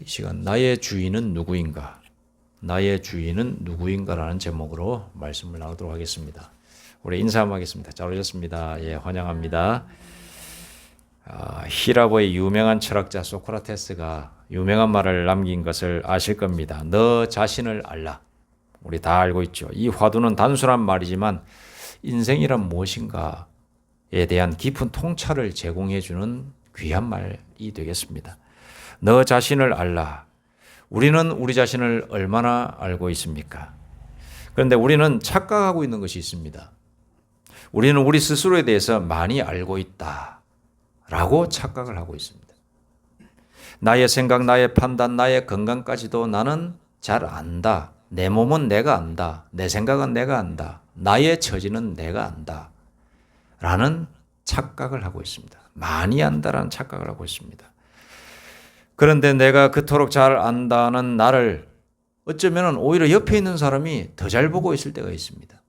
이 시간 나의 주인은 누구인가? 나의 주인은 누구인가라는 제목으로 말씀을 나누도록 하겠습니다. 우리 인사 한번 하겠습니다. 잘 오셨습니다. 예, 환영합니다. 히라보의 유명한 철학자 소크라테스가 유명한 말을 남긴 것을 아실 겁니다. 너 자신을 알라. 우리 다 알고 있죠. 이 화두는 단순한 말이지만 인생이란 무엇인가에 대한 깊은 통찰을 제공해주는 귀한 말이 되겠습니다. 너 자신을 알라. 우리는 우리 자신을 얼마나 알고 있습니까? 그런데 우리는 착각하고 있는 것이 있습니다. 우리는 우리 스스로에 대해서 많이 알고 있다라고 착각을 하고 있습니다. 나의 생각, 나의 판단, 나의 건강까지도 나는 잘 안다. 내 몸은 내가 안다. 내 생각은 내가 안다. 나의 처지는 내가 안다. 라는 착각을 하고 있습니다. 많이 안다라는 착각을 하고 있습니다. 그런데 내가 그토록 잘 안다는 나를 어쩌면 오히려 옆에 있는 사람이 더 잘 보고 있을 때가 있습니다.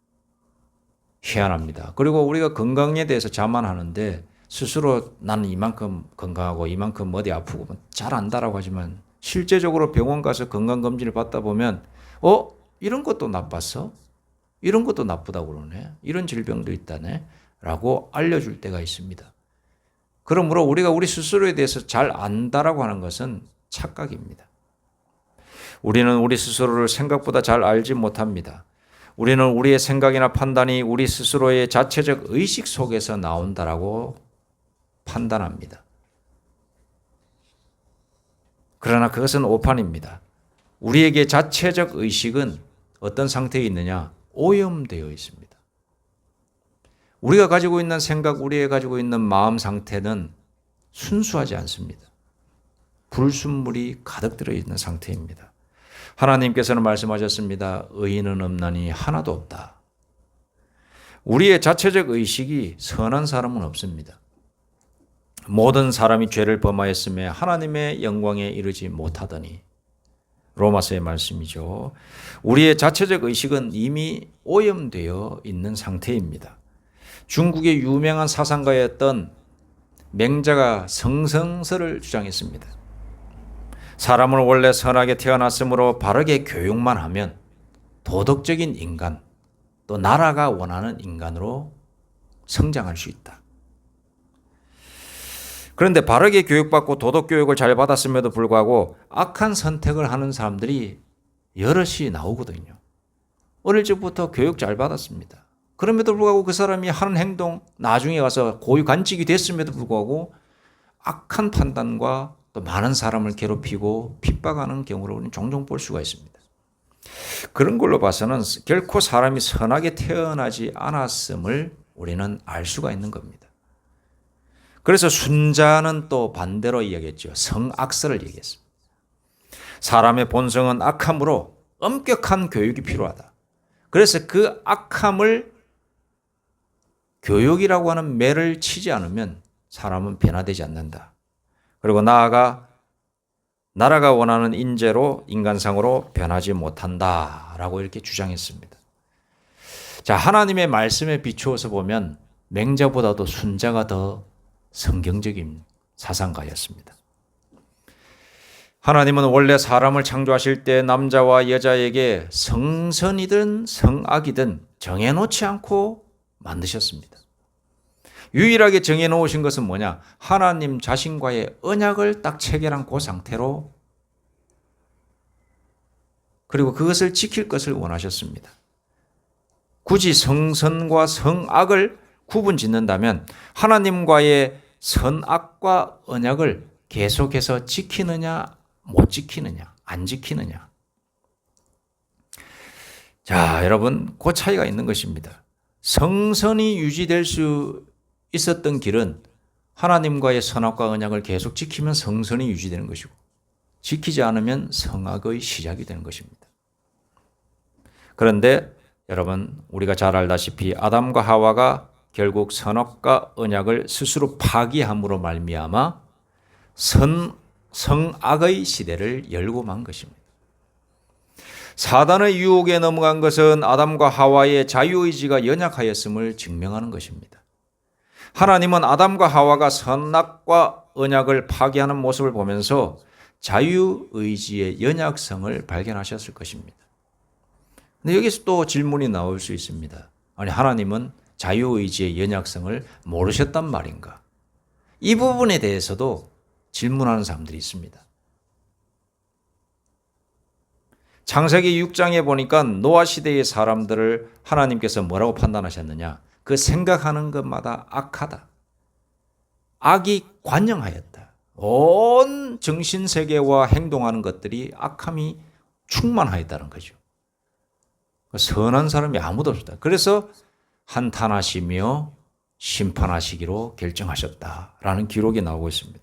희한합니다. 그리고 우리가 건강에 대해서 자만하는데 스스로 나는 이만큼 건강하고 이만큼 어디 아프고 잘 안다라고 하지만 실제적으로 병원 가서 건강검진을 받다 보면 이런 것도 나빴어? 이런 것도 나쁘다고 그러네? 이런 질병도 있다네? 라고 알려줄 때가 있습니다. 그러므로 우리가 우리 스스로에 대해서 잘 안다라고 하는 것은 착각입니다. 우리는 우리 스스로를 생각보다 잘 알지 못합니다. 우리는 우리의 생각이나 판단이 우리 스스로의 자체적 의식 속에서 나온다라고 판단합니다. 그러나 그것은 오판입니다. 우리에게 자체적 의식은 어떤 상태에 있느냐? 오염되어 있습니다. 우리가 가지고 있는 생각, 우리가 가지고 있는 마음 상태는 순수하지 않습니다. 불순물이 가득 들어있는 상태입니다. 하나님께서는 말씀하셨습니다. 의인은 없나니 하나도 없다. 우리의 자체적 의식이 선한 사람은 없습니다. 모든 사람이 죄를 범하였음에 하나님의 영광에 이르지 못하더니 로마서의 말씀이죠. 우리의 자체적 의식은 이미 오염되어 있는 상태입니다. 중국의 유명한 사상가였던 맹자가 성성설을 주장했습니다. 사람은 원래 선하게 태어났으므로 바르게 교육만 하면 도덕적인 인간, 또 나라가 원하는 인간으로 성장할 수 있다. 그런데 바르게 교육받고 도덕 교육을 잘 받았음에도 불구하고 악한 선택을 하는 사람들이 여럿이 나오거든요. 어릴 적부터 교육 잘 받았습니다. 그럼에도 불구하고 그 사람이 하는 행동, 나중에 가서 고위 관직이 됐음에도 불구하고 악한 판단과 또 많은 사람을 괴롭히고 핍박하는 경우를 우리는 종종 볼 수가 있습니다. 그런 걸로 봐서는 결코 사람이 선하게 태어나지 않았음을 우리는 알 수가 있는 겁니다. 그래서 순자는 또 반대로 이야기했죠. 성악설을 얘기했습니다. 사람의 본성은 악함으로 엄격한 교육이 필요하다. 그래서 그 악함을 교육이라고 하는 매를 치지 않으면 사람은 변화되지 않는다. 그리고 나아가 나라가 원하는 인재로 인간상으로 변하지 못한다라고 이렇게 주장했습니다. 자, 하나님의 말씀에 비추어서 보면 맹자보다도 순자가 더 성경적인 사상가였습니다. 하나님은 원래 사람을 창조하실 때 남자와 여자에게 성선이든 성악이든 정해놓지 않고 만드셨습니다. 유일하게 정해놓으신 것은 뭐냐? 하나님 자신과의 언약을 딱 체결한 그 상태로 그리고 그것을 지킬 것을 원하셨습니다. 굳이 성선과 성악을 구분 짓는다면 하나님과의 선악과 언약을 계속해서 지키느냐 못 지키느냐 안 지키느냐. 자, 여러분 그 차이가 있는 것입니다. 성선이 유지될 수 있었던 길은 하나님과의 선악과 언약을 계속 지키면 성선이 유지되는 것이고 지키지 않으면 성악의 시작이 되는 것입니다. 그런데 여러분 우리가 잘 알다시피 아담과 하와가 결국 선악과 언약을 스스로 파기함으로 말미암아 성악의 시대를 열고 만 것입니다. 사단의 유혹에 넘어간 것은 아담과 하와의 자유의지가 연약하였음을 증명하는 것입니다. 하나님은 아담과 하와가 선악과 언약을 파기하는 모습을 보면서 자유의지의 연약성을 발견하셨을 것입니다. 근데 여기서 또 질문이 나올 수 있습니다. 아니, 하나님은 자유의지의 연약성을 모르셨단 말인가? 이 부분에 대해서도 질문하는 사람들이 있습니다. 창세기 6장에 보니까 노아 시대의 사람들을 하나님께서 뭐라고 판단하셨느냐? 그 생각하는 것마다 악하다. 악이 관영하였다. 온 정신세계와 행동하는 것들이 악함이 충만하였다는 거죠. 선한 사람이 아무도 없었다. 그래서 한탄하시며 심판하시기로 결정하셨다라는 기록이 나오고 있습니다.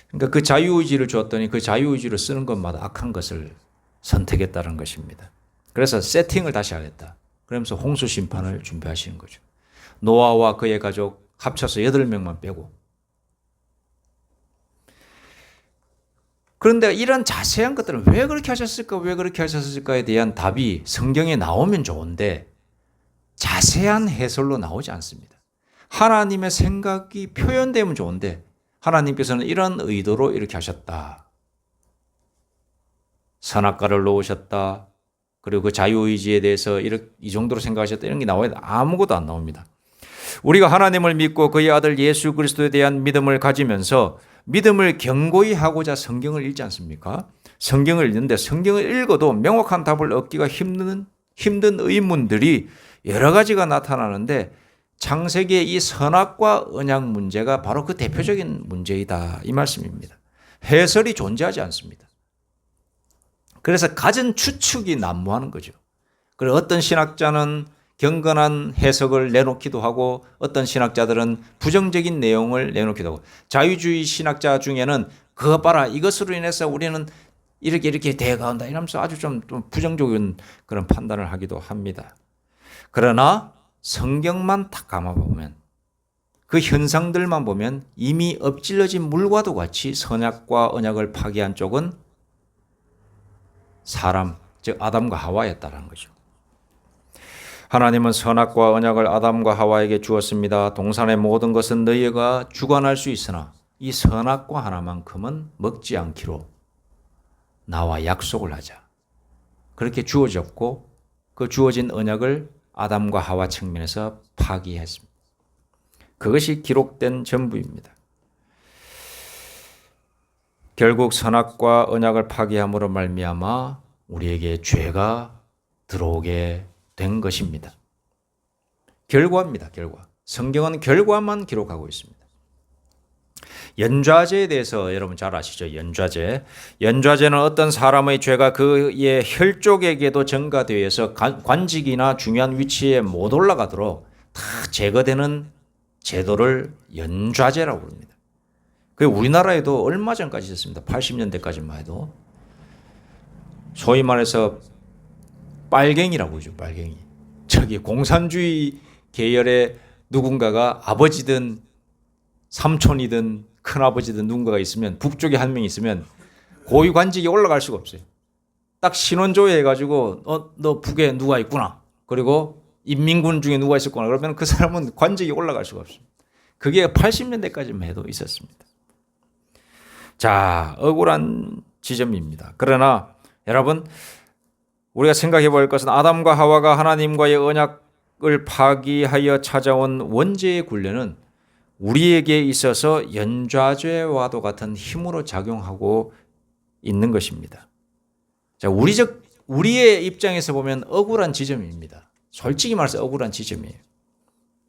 그러니까 그 자유의지를 주었더니 그 자유의지를 쓰는 것마다 악한 것을 선택했다는 것입니다. 그래서 세팅을 다시 하겠다. 그러면서 홍수 심판을 준비하시는 거죠. 노아와 그의 가족 합쳐서 8명만 빼고. 그런데 이런 자세한 것들은 왜 그렇게 하셨을까, 왜 그렇게 하셨을까에 대한 답이 성경에 나오면 좋은데 자세한 해설로 나오지 않습니다. 하나님의 생각이 표현되면 좋은데 하나님께서는 이런 의도로 이렇게 하셨다. 선악과를 놓으셨다. 그리고 그 자유의지에 대해서 이 정도로 생각하셨다. 이런 게 나와야 아무것도 안 나옵니다. 우리가 하나님을 믿고 그의 아들 예수 그리스도에 대한 믿음을 가지면서 믿음을 견고히 하고자 성경을 읽지 않습니까? 성경을 읽는데 성경을 읽어도 명확한 답을 얻기가 힘든 의문들이 여러 가지가 나타나는데 창세기의 이 선악과 언약 문제가 바로 그 대표적인 문제이다. 이 말씀입니다. 해설이 존재하지 않습니다. 그래서 갖은 추측이 난무하는 거죠. 그리고 어떤 신학자는 경건한 해석을 내놓기도 하고 어떤 신학자들은 부정적인 내용을 내놓기도 하고 자유주의 신학자 중에는 그거 봐라 이것으로 인해서 우리는 이렇게 되어간다 이러면서 아주 좀 부정적인 그런 판단을 하기도 합니다. 그러나 성경만 딱 감아보면 그 현상들만 보면 이미 엎질러진 물과도 같이 선악과 언약을 파기한 쪽은 사람, 즉 아담과 하와였다는 거죠. 하나님은 선악과 언약을 아담과 하와에게 주었습니다. 동산의 모든 것은 너희가 주관할 수 있으나 이 선악과 하나만큼은 먹지 않기로 나와 약속을 하자. 그렇게 주어졌고 그 주어진 언약을 아담과 하와 측면에서 파기했습니다. 그것이 기록된 전부입니다. 결국 선악과 언약을 파기함으로 말미암아 우리에게 죄가 들어오게 된 것입니다. 결과입니다. 결과. 성경은 결과만 기록하고 있습니다. 연좌제에 대해서 여러분 잘 아시죠? 연좌제. 연좌제는 어떤 사람의 죄가 그의 혈족에게도 전가되어서 관직이나 중요한 위치에 못 올라가도록 다 제거되는 제도를 연좌제라고 부릅니다. 그 우리나라에도 얼마 전까지 있었습니다. 80년대까지만 해도. 소위 말해서 빨갱이라고 그러죠. 빨갱이. 저기 공산주의 계열의 누군가가 아버지든 삼촌이든 큰아버지든 누군가가 있으면 북쪽에 한 명 있으면 고위 관직에 올라갈 수가 없어요. 딱 신원조회 해가지고 너 북에 누가 있구나. 그리고 인민군 중에 누가 있었구나. 그러면 그 사람은 관직에 올라갈 수가 없습니다. 그게 80년대까지만 해도 있었습니다. 자, 억울한 지점입니다. 그러나 여러분 우리가 생각해 볼 것은 아담과 하와가 하나님과의 언약을 파기하여 찾아온 원죄의 굴레는 우리에게 있어서 연좌죄와도 같은 힘으로 작용하고 있는 것입니다. 자, 우리의 입장에서 보면 억울한 지점입니다. 솔직히 말해서 억울한 지점이에요.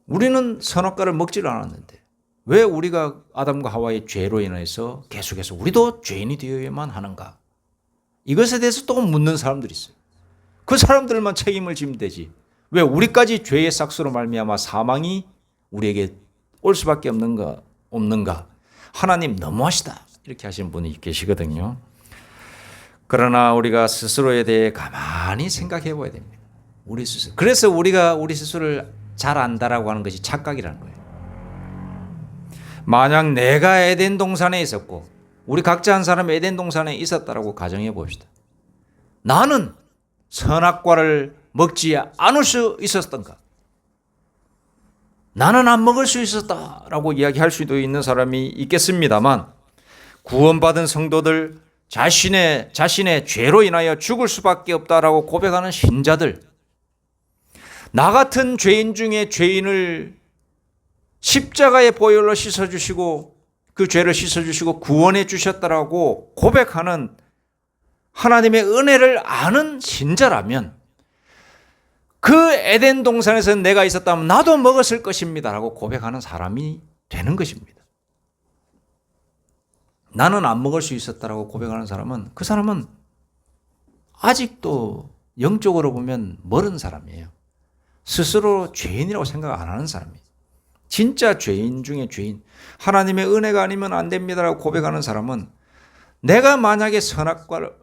우리는 선악과를 먹지를 않았는데 왜 우리가 아담과 하와의 죄로 인해서 계속해서 우리도 죄인이 되어야만 하는가? 이것에 대해서 또 묻는 사람들이 있어요. 그 사람들만 책임을 지면 되지. 왜 우리까지 죄의 삭수로 말미암아 사망이 우리에게 올 수밖에 없는가? 하나님 너무하시다. 이렇게 하시는 분이 계시거든요. 그러나 우리가 스스로에 대해 가만히 생각해 봐야 됩니다. 우리 스스로. 그래서 우리가 우리 스스로를 잘 안다라고 하는 것이 착각이라는 거예요. 만약 내가 에덴 동산에 있었고 우리 각자 한 사람 에덴 동산에 있었다라고 가정해 봅시다. 나는 선악과를 먹지 않을 수 있었던가? 나는 안 먹을 수 있었다라고 이야기할 수도 있는 사람이 있겠습니다만 구원받은 성도들, 자신의 죄로 인하여 죽을 수밖에 없다라고 고백하는 신자들, 나 같은 죄인 중에 죄인을 십자가의 보혈로 씻어주시고 그 죄를 씻어주시고 구원해 주셨다라고 고백하는 하나님의 은혜를 아는 신자라면 그 에덴 동산에서 내가 있었다면 나도 먹었을 것입니다라고 고백하는 사람이 되는 것입니다. 나는 안 먹을 수 있었다라고 고백하는 사람은 그 사람은 아직도 영적으로 보면 멀은 사람이에요. 스스로 죄인이라고 생각 안 하는 사람이에요. 진짜 죄인 중에 죄인, 하나님의 은혜가 아니면 안 됩니다라고 고백하는 사람은 내가 만약에 선악과를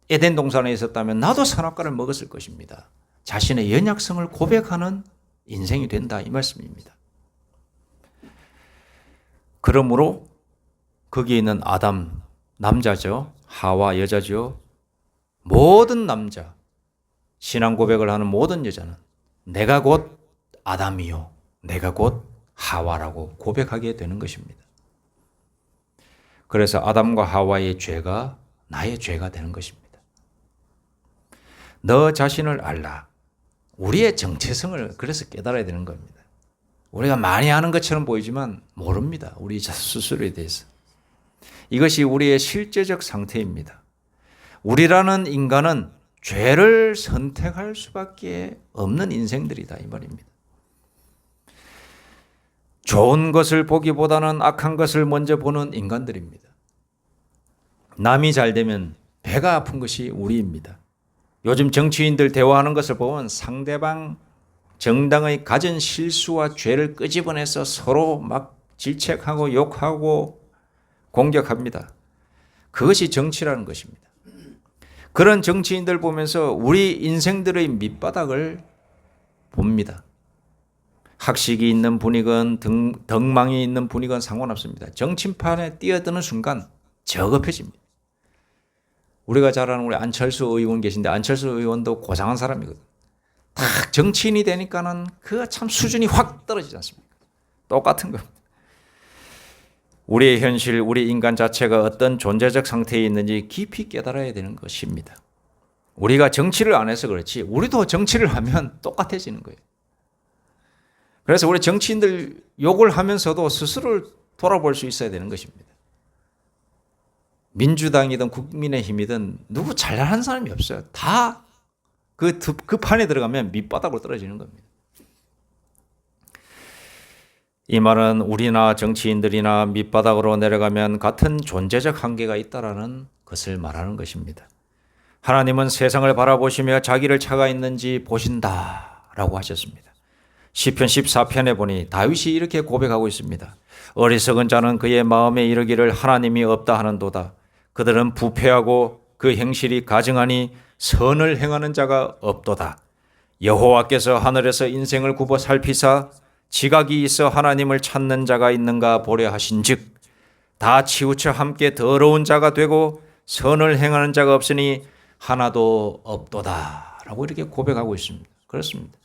에덴 동산에 있었다면 나도 선악과를 먹었을 것입니다. 자신의 연약성을 고백하는 인생이 된다 이 말씀입니다. 그러므로 거기에 있는 아담, 남자죠. 하와 여자죠. 모든 남자, 신앙 고백을 하는 모든 여자는 내가 곧 아담이요, 내가 곧 하와라고 고백하게 되는 것입니다. 그래서 아담과 하와의 죄가 나의 죄가 되는 것입니다. 너 자신을 알라. 우리의 정체성을 그래서 깨달아야 되는 겁니다. 우리가 많이 아는 것처럼 보이지만 모릅니다. 우리 스스로에 대해서. 이것이 우리의 실제적 상태입니다. 우리라는 인간은 죄를 선택할 수밖에 없는 인생들이다 이 말입니다. 좋은 것을 보기보다는 악한 것을 먼저 보는 인간들입니다. 남이 잘 되면 배가 아픈 것이 우리입니다. 요즘 정치인들 대화하는 것을 보면 상대방 정당의 가진 실수와 죄를 끄집어내서 서로 막 질책하고 욕하고 공격합니다. 그것이 정치라는 것입니다. 그런 정치인들 보면서 우리 인생들의 밑바닥을 봅니다. 학식이 있는 분이건 덕망이 있는 분이건 상관없습니다. 정치판에 뛰어드는 순간 저급해집니다. 우리가 잘 아는 우리 안철수 의원 계신데 안철수 의원도 고상한 사람이거든. 딱 정치인이 되니까는 그 참 수준이 확 떨어지지 않습니까? 똑같은 겁니다. 우리의 현실, 우리 인간 자체가 어떤 존재적 상태에 있는지 깊이 깨달아야 되는 것입니다. 우리가 정치를 안 해서 그렇지 우리도 정치를 하면 똑같아지는 거예요. 그래서 우리 정치인들 욕을 하면서도 스스로를 돌아볼 수 있어야 되는 것입니다. 민주당이든 국민의힘이든 누구 잘하는 사람이 없어요. 다 그 판에 들어가면 밑바닥으로 떨어지는 겁니다. 이 말은 우리나 정치인들이나 밑바닥으로 내려가면 같은 존재적 한계가 있다라는 것을 말하는 것입니다. 하나님은 세상을 바라보시며 자기를 차가 있는지 보신다라고 하셨습니다. 시편 14편에 보니 다윗이 이렇게 고백하고 있습니다. 어리석은 자는 그의 마음에 이르기를 하나님이 없다 하는도다. 그들은 부패하고 그 행실이 가증하니 선을 행하는 자가 없도다. 여호와께서 하늘에서 인생을 굽어 살피사 지각이 있어 하나님을 찾는 자가 있는가 보려 하신즉 다 치우쳐 함께 더러운 자가 되고 선을 행하는 자가 없으니 하나도 없도다 라고 이렇게 고백하고 있습니다. 그렇습니다.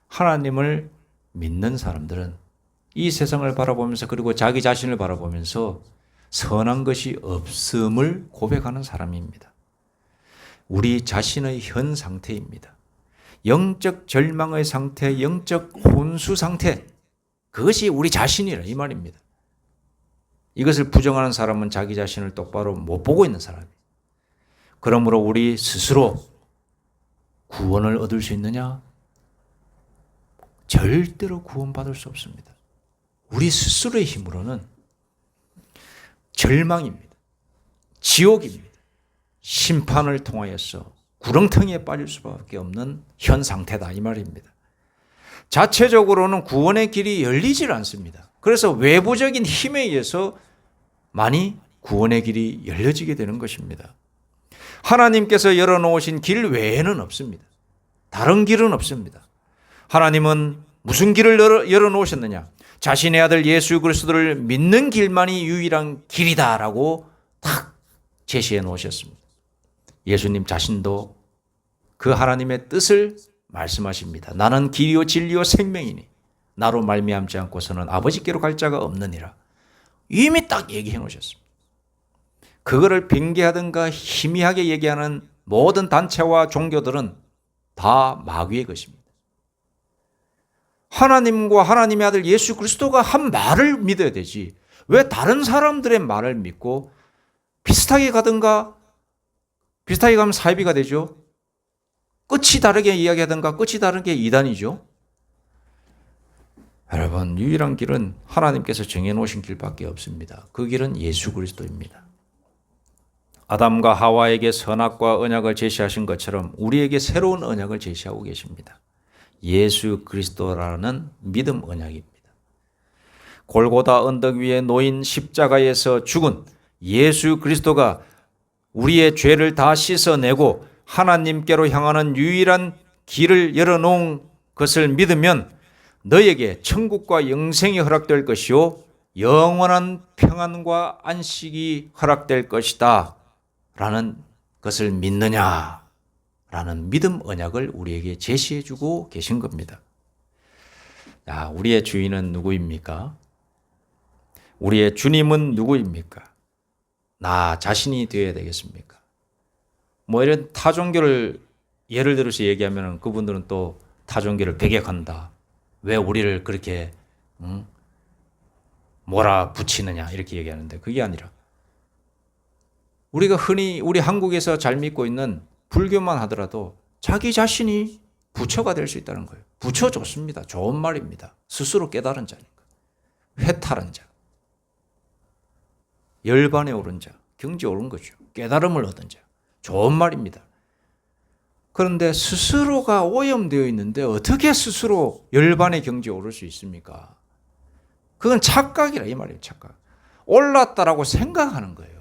하나님을 믿는 사람들은 이 세상을 바라보면서 그리고 자기 자신을 바라보면서 선한 것이 없음을 고백하는 사람입니다. 우리 자신의 현 상태입니다. 영적 절망의 상태, 영적 혼수 상태, 그것이 우리 자신이라 이 말입니다. 이것을 부정하는 사람은 자기 자신을 똑바로 못 보고 있는 사람이에요. 그러므로 우리 스스로 구원을 얻을 수 있느냐? 절대로 구원받을 수 없습니다. 우리 스스로의 힘으로는 절망입니다. 지옥입니다. 심판을 통하여서 구렁텅이에 빠질 수밖에 없는 현 상태다 이 말입니다. 자체적으로는 구원의 길이 열리질 않습니다. 그래서 외부적인 힘에 의해서 많이 구원의 길이 열려지게 되는 것입니다. 하나님께서 열어놓으신 길 외에는 없습니다. 다른 길은 없습니다. 하나님은 무슨 길을 열어놓으셨느냐? 자신의 아들 예수 그리스도를 믿는 길만이 유일한 길이다라고 딱 제시해 놓으셨습니다. 예수님 자신도 그 하나님의 뜻을 말씀하십니다. 나는 길이요 진리요 생명이니 나로 말미암지 않고서는 아버지께로 갈 자가 없느니라. 이미 딱 얘기해 놓으셨습니다. 그거를 빙계하든가 희미하게 얘기하는 모든 단체와 종교들은 다 마귀의 것입니다. 하나님과 하나님의 아들 예수 그리스도가 한 말을 믿어야 되지. 왜 다른 사람들의 말을 믿고 비슷하게 가든가, 비슷하게 가면 사이비가 되죠. 끝이 다르게 이야기하든가 끝이 다르게 이단이죠. 여러분, 유일한 길은 하나님께서 정해놓으신 길밖에 없습니다. 그 길은 예수 그리스도입니다. 아담과 하와에게 선악과 언약을 제시하신 것처럼 우리에게 새로운 언약을 제시하고 계십니다. 예수 그리스도라는 믿음 언약입니다. 골고다 언덕 위에 놓인 십자가에서 죽은 예수 그리스도가 우리의 죄를 다 씻어내고 하나님께로 향하는 유일한 길을 열어놓은 것을 믿으면 너에게 천국과 영생이 허락될 것이요 영원한 평안과 안식이 허락될 것이다 라는 것을 믿느냐 라는 믿음 언약을 우리에게 제시해 주고 계신 겁니다. 자, 우리의 주인은 누구입니까? 우리의 주님은 누구입니까? 나 자신이 되어야 되겠습니까? 뭐 이런 타종교를 예를 들어서 얘기하면 그분들은 또 타종교를 배격한다. 왜 우리를 그렇게 몰아붙이느냐 이렇게 얘기하는데 그게 아니라 우리가 흔히 우리 한국에서 잘 믿고 있는 불교만 하더라도 자기 자신이 부처가 될 수 있다는 거예요. 부처 좋습니다. 좋은 말입니다. 스스로 깨달은 자니까. 회탈한 자. 열반에 오른 자. 경지에 오른 거죠. 깨달음을 얻은 자. 좋은 말입니다. 그런데 스스로가 오염되어 있는데 어떻게 스스로 열반의 경지에 오를 수 있습니까? 그건 착각이라 이 말이에요. 착각. 올랐다라고 생각하는 거예요.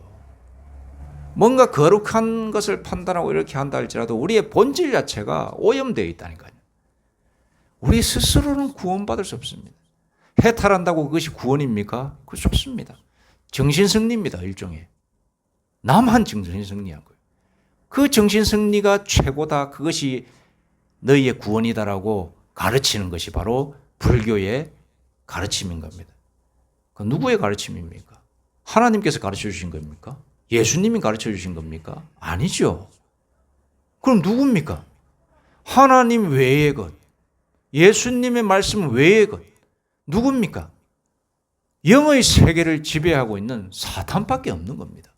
뭔가 거룩한 것을 판단하고 이렇게 한다 할지라도 우리의 본질 자체가 오염되어 있다니까요. 우리 스스로는 구원받을 수 없습니다. 해탈한다고 그것이 구원입니까? 그것이 좋습니다. 정신승리입니다. 일종의. 남한 정신승리한 거예요. 그 정신승리가 최고다. 그것이 너희의 구원이다라고 가르치는 것이 바로 불교의 가르침인 겁니다. 그 누구의 가르침입니까? 하나님께서 가르쳐 주신 겁니까? 예수님이 가르쳐 주신 겁니까? 아니죠. 그럼 누굽니까? 하나님 외의 것, 예수님의 말씀 외의 것, 누굽니까? 영의 세계를 지배하고 있는 사탄밖에 없는 겁니다.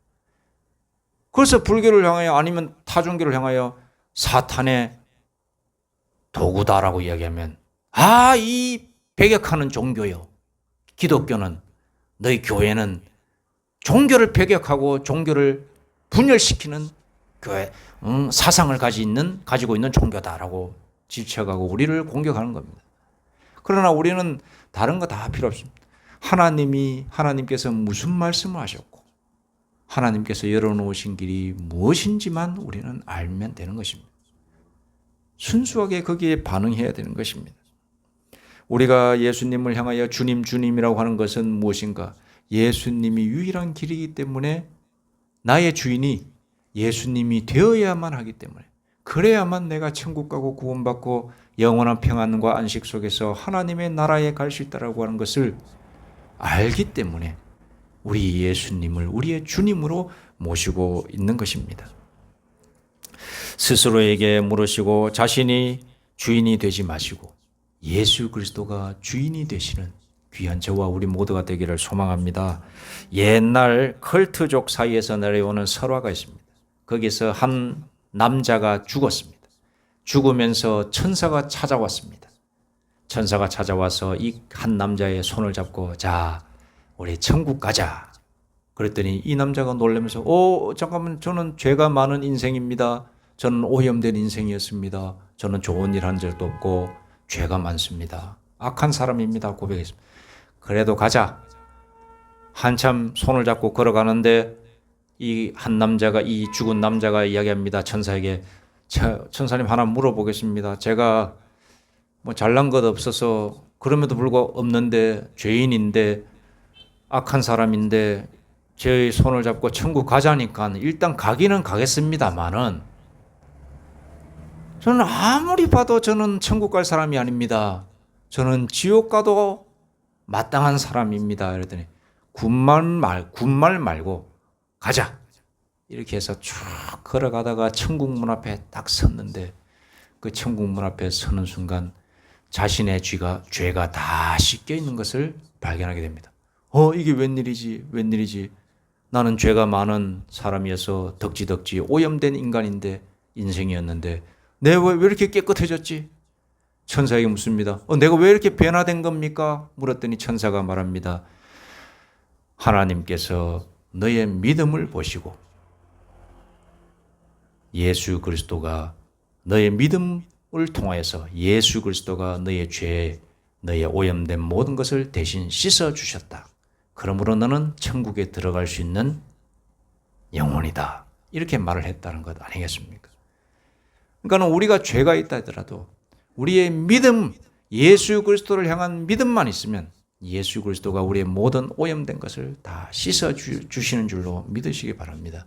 그래서 불교를 향하여 아니면 타종교를 향하여 사탄의 도구다라고 이야기하면 이 배격하는 종교요. 기독교는 너희 교회는 종교를 배격하고 종교를 분열시키는 교회, 사상을 가지고 있는 종교다라고 지쳐가고 우리를 공격하는 겁니다. 그러나 우리는 다른 거 다 필요 없습니다. 하나님께서 무슨 말씀을 하셨고 하나님께서 열어놓으신 길이 무엇인지만 우리는 알면 되는 것입니다. 순수하게 거기에 반응해야 되는 것입니다. 우리가 예수님을 향하여 주님, 주님이라고 하는 것은 무엇인가? 예수님이 유일한 길이기 때문에 나의 주인이 예수님이 되어야만 하기 때문에 그래야만 내가 천국 가고 구원받고 영원한 평안과 안식 속에서 하나님의 나라에 갈 수 있다고 하는 것을 알기 때문에 우리 예수님을 우리의 주님으로 모시고 있는 것입니다. 스스로에게 물으시고 자신이 주인이 되지 마시고 예수 그리스도가 주인이 되시는 귀한 저와 우리 모두가 되기를 소망합니다. 옛날 컬트족 사이에서 내려오는 설화가 있습니다. 거기서 한 남자가 죽었습니다. 죽으면서 천사가 찾아왔습니다. 천사가 찾아와서 이 한 남자의 손을 잡고 자, 우리 천국 가자. 그랬더니 이 남자가 놀라면서 잠깐만, 저는 죄가 많은 인생입니다. 저는 오염된 인생이었습니다. 저는 좋은 일 한 적도 없고 죄가 많습니다. 악한 사람입니다. 고백했습니다. 그래도 가자. 한참 손을 잡고 걸어가는데 이 한 남자가, 이 죽은 남자가 이야기합니다. 천사에게, 천사님 하나 물어보겠습니다. 제가 뭐 잘난 것 없어서 그럼에도 불구하고 없는데 죄인인데 악한 사람인데 제 손을 잡고 천국 가자니까 일단 가기는 가겠습니다만은 저는 아무리 봐도 저는 천국 갈 사람이 아닙니다. 저는 지옥 가도 마땅한 사람입니다. 이랬더니 군말 말고 가자. 이렇게 해서 쭉 걸어가다가 천국 문 앞에 딱 섰는데 그 천국 문 앞에 서는 순간 자신의 죄가 다 씻겨 있는 것을 발견하게 됩니다. 이게 웬일이지? 나는 죄가 많은 사람이어서 덕지덕지 오염된 인간인데 인생이었는데 내가 왜 이렇게 깨끗해졌지? 천사에게 묻습니다. 내가 왜 이렇게 변화된 겁니까? 물었더니 천사가 말합니다. 하나님께서 너의 믿음을 보시고 예수 그리스도가 너의 믿음을 통하여서 예수 그리스도가 너의 죄, 너의 오염된 모든 것을 대신 씻어주셨다. 그러므로 너는 천국에 들어갈 수 있는 영혼이다. 이렇게 말을 했다는 것 아니겠습니까? 그러니까 우리가 죄가 있다 하더라도 우리의 믿음, 예수 그리스도를 향한 믿음만 있으면 예수 그리스도가 우리의 모든 오염된 것을 다 씻어주시는 줄로 믿으시기 바랍니다.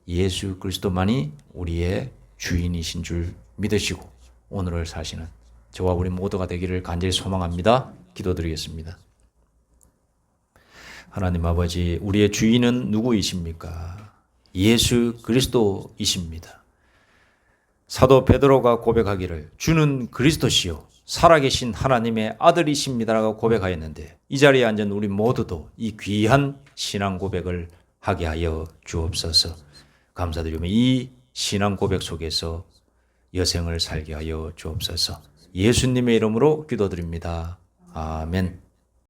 예수 그리스도만이 우리의 주인이신 줄 믿으시고 오늘을 사시는 저와 우리 모두가 되기를 간절히 소망합니다. 기도드리겠습니다. 하나님 아버지, 우리의 주인은 누구이십니까? 예수 그리스도이십니다. 사도 베드로가 고백하기를 주는 그리스도시요 살아계신 하나님의 아들이십니다라고 고백하였는데 이 자리에 앉은 우리 모두도 이 귀한 신앙 고백을 하게 하여 주옵소서. 감사드리며 이 신앙 고백 속에서 여생을 살게 하여 주옵소서. 예수님의 이름으로 기도드립니다. 아멘.